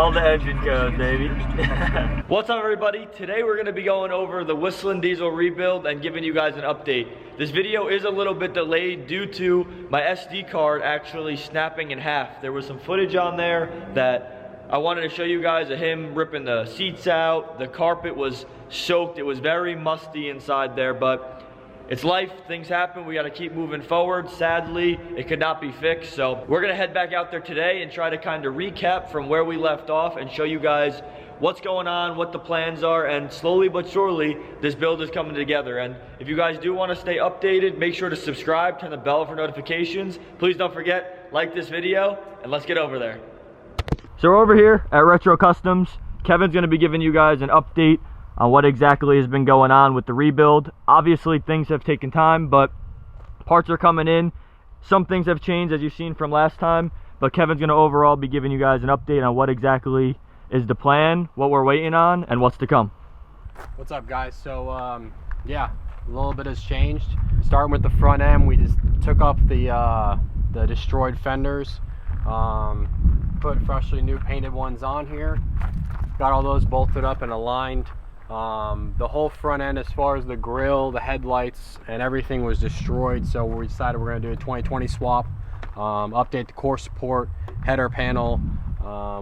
All the engine code, baby. What's up, everybody? Today we're going to be going over the Whistlin diesel rebuild and giving you guys an update. This video is a little bit delayed due to my SD card actually snapping in half. There was some footage on there that I wanted to show you guys of him ripping the seats out. The carpet was soaked. It was very musty inside there, but it's life, things happen, we gotta keep moving forward. Sadly, it could not be fixed, so we're gonna head back out there today and try to kind of recap from where we left off and show you guys what's going on, what the plans are, and slowly but surely, this build is coming together. And if you guys do wanna stay updated, make sure to subscribe, turn the bell for notifications. Please don't forget, like this video, and let's get over there. So we're over here at Retro Customs. Kevin's gonna be giving you guys an update on what exactly has been going on with the rebuild. Obviously things have taken time, but parts are coming in. Some things have changed, as you've seen from last time, but Kevin's gonna overall be giving you guys an update on what exactly is the plan, what we're waiting on, and what's to come. What's up, guys? So yeah, a little bit has changed. Starting with the front end, we just took up the destroyed fenders, put freshly new painted ones on here, got all those bolted up and aligned. The whole front end, as far as the grill, the headlights, and everything was destroyed, so we decided we're going to do a 2020 swap, update the core support, header panel,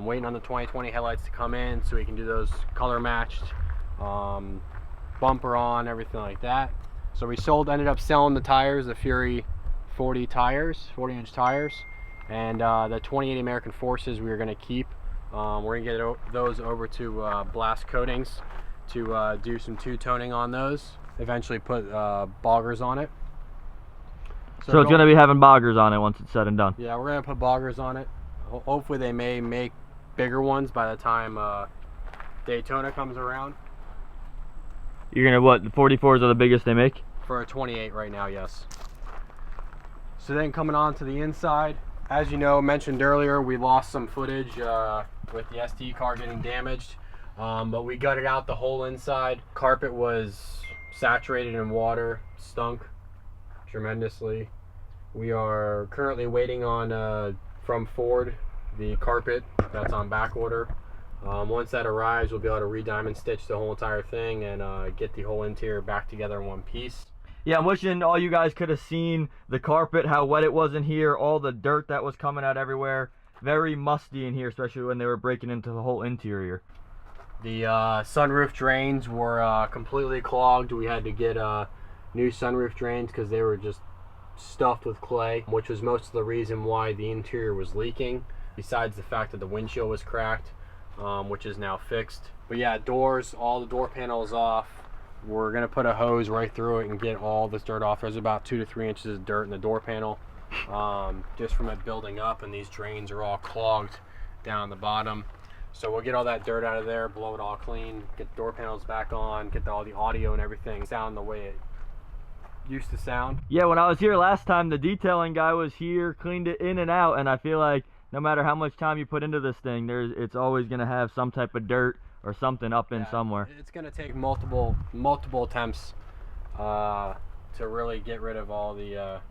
waiting on the 2020 headlights to come in so we can do those color matched, bumper on, everything like that. So we ended up selling the tires, the Fury 40 tires, 40-inch tires, and the 28 American Forces we were going to keep. We're going to get those over to Blast Coatings to do some two-toning on those, eventually put boggers on it. So it's going to be having boggers on it once it's said and done. Yeah, we're going to put boggers on it. Hopefully they may make bigger ones by the time Daytona comes around. You're going to, what, the 44s are the biggest they make? For a 28 right now, yes. So then coming on to the inside, as you know, mentioned earlier, we lost some footage with the SD card getting damaged. But we gutted out the whole inside. Carpet was saturated in water, stunk tremendously. We are currently waiting on from Ford the carpet that's on back order. Once that arrives, we'll be able to re-diamond stitch the whole entire thing and get the whole interior back together in one piece. Yeah, I'm wishing all you guys could have seen the carpet, how wet it was in here, all the dirt that was coming out everywhere. Very musty in here, especially when they were breaking into the whole interior. The sunroof drains were completely clogged. We had to get new sunroof drains because they were just stuffed with clay, which was most of the reason why the interior was leaking, besides the fact that the windshield was cracked, which is now fixed. But yeah, doors, all the door panels off. We're going to put a hose right through it and get all this dirt off. There's about 2 to 3 inches of dirt in the door panel, just from it building up, and these drains are all clogged down the bottom. So we'll get all that dirt out of there, blow it all clean, get the door panels back on, get all the audio and everything sound the way it used to sound. Yeah, when I was here last time, the detailing guy was here, cleaned it in and out, and I feel like no matter how much time you put into this thing, it's always going to have some type of dirt or something up in somewhere. It's going to take multiple attempts to really get rid of all the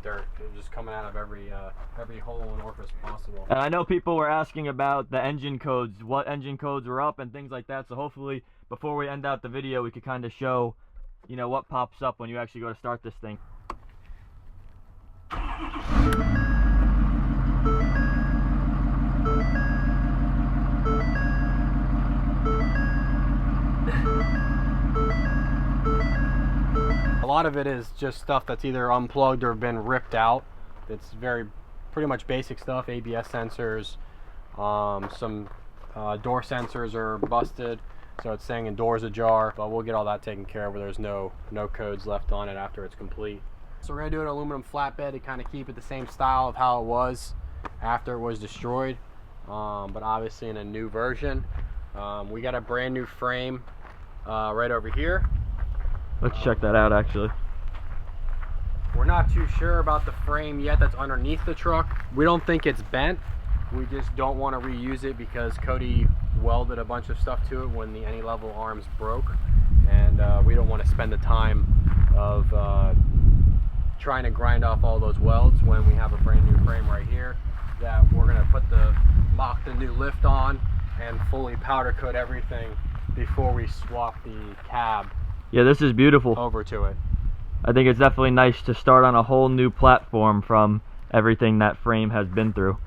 dirt. It's just coming out of every hole and orifice possible. And I know people were asking about the engine codes, what engine codes were up and things like that, so hopefully before we end out the video we could kind of show, you know, what pops up when you actually go to start this thing. A lot of it is just stuff that's either unplugged or been ripped out. It's pretty much basic stuff. ABS sensors, some door sensors are busted, so it's saying door's ajar, but we'll get all that taken care of where there's no codes left on it after it's complete. So we're going to do an aluminum flatbed to kind of keep it the same style of how it was after it was destroyed, but obviously in a new version. We got a brand new frame right over here. Let's check that out actually. We're not too sure about the frame yet that's underneath the truck. We don't think it's bent. We just don't want to reuse it because Cody welded a bunch of stuff to it when the AnyLevel arms broke, and we don't want to spend the time of trying to grind off all those welds when we have a brand new frame right here. that we're gonna mock the new lift on and fully powder coat everything before we swap the cab. Yeah, this is beautiful. Over to it. I think it's definitely nice to start on a whole new platform from everything that frame has been through.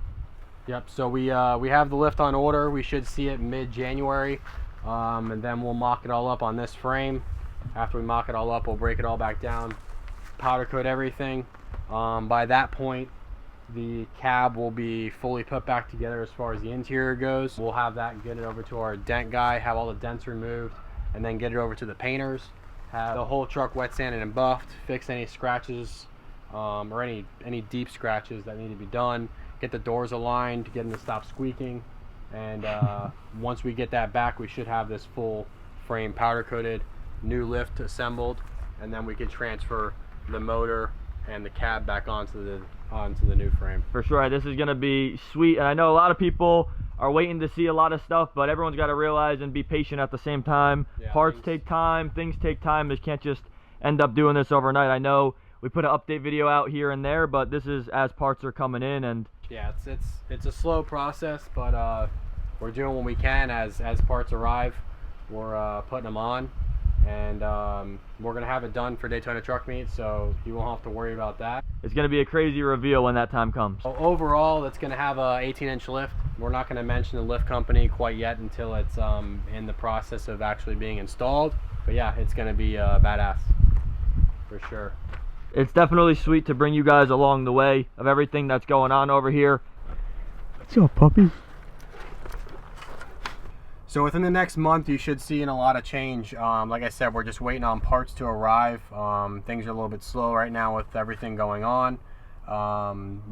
Yep, so we have the lift on order. We should see it mid-January, and then we'll mock it all up on this frame. After we mock it all up, we'll break it all back down, powder coat everything. By that point, the cab will be fully put back together as far as the interior goes. We'll have that, get it over to our dent guy, have all the dents removed, and then get it over to the painters. Have the whole truck wet sanded and buffed, fix any scratches or any deep scratches that need to be done. Get the doors aligned, get them to stop squeaking, and once we get that back, we should have this full frame powder coated, new lift assembled, and then we can transfer the motor and the cab back onto the new frame. For sure, this is gonna be sweet, and I know a lot of people are waiting to see a lot of stuff, but everyone's got to realize and be patient at the same time. Yeah, parts take time, things take time. You can't just end up doing this overnight. I know we put an update video out here and there, but this is as parts are coming in. And yeah, it's a slow process, but we're doing what we can as parts arrive. We're putting them on, and we're gonna have it done for Daytona Truck Meet, so you won't have to worry about that. It's gonna be a crazy reveal when that time comes. So overall, it's gonna have a 18-inch lift. We're not gonna mention the lift company quite yet until it's in the process of actually being installed. But yeah, it's gonna be badass for sure. It's definitely sweet to bring you guys along the way of everything that's going on over here. What's up, puppy? So within the next month, you should see a lot of change. Like I said, we're just waiting on parts to arrive. Things are a little bit slow right now with everything going on.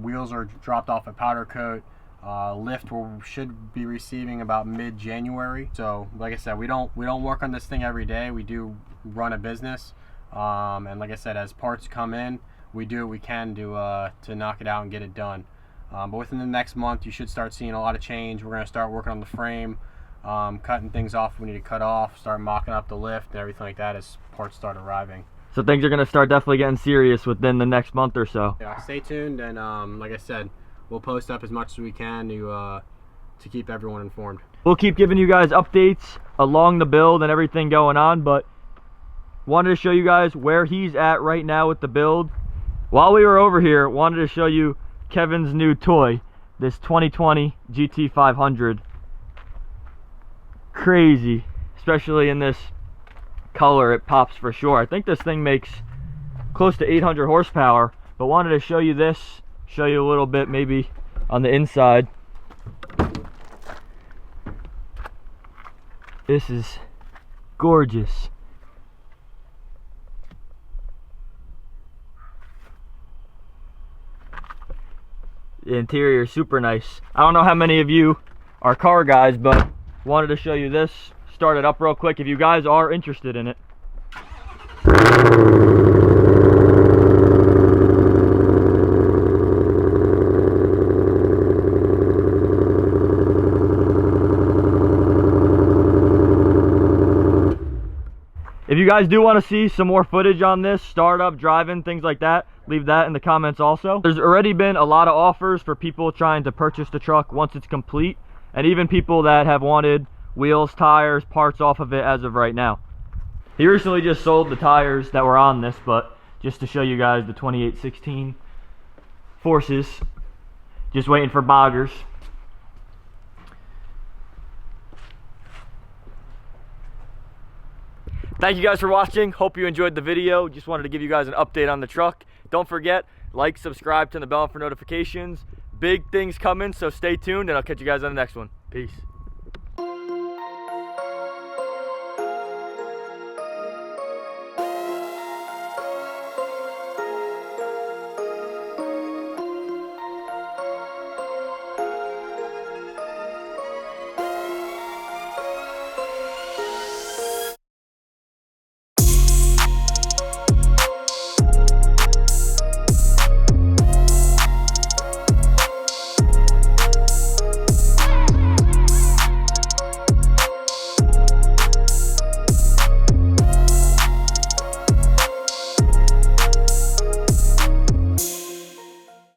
Wheels are dropped off at powder coat. Lift we should be receiving about mid-January. So like I said, we don't work on this thing every day. We do run a business, and like I said, as parts come in, we do what we can to knock it out and get it done. But within the next month, you should start seeing a lot of change. We're going to start working on the frame. Cutting things off we need to cut off, start mocking up the lift and everything like that as parts start arriving. So things are going to start definitely getting serious within the next month or so. Yeah, stay tuned, and like I said, we'll post up as much as we can to keep everyone informed. We'll keep giving you guys updates along the build and everything going on, but wanted to show you guys where he's at right now with the build. While we were over here, wanted to show you Kevin's new toy, this 2020 GT500. Crazy, especially in this color. It pops for sure. I think this thing makes close to 800 horsepower, but wanted to show you this, show you a little bit maybe on the inside. This is gorgeous. The interior is super nice. I don't know how many of you are car guys, but wanted to show you this, start it up real quick if you guys are interested in it. If you guys do want to see some more footage on this, start up, driving, things like that, leave that in the comments also. There's already been a lot of offers for people trying to purchase the truck once it's complete, and even people that have wanted wheels, tires, parts off of it as of right now. He recently just sold the tires that were on this, but just to show you guys the 2816 Forces, just waiting for boggers. Thank you guys for watching. Hope you enjoyed the video. Just wanted to give you guys an update on the truck. Don't forget, like, subscribe, turn the bell on for notifications. Big things coming, so stay tuned, and I'll catch you guys on the next one. Peace.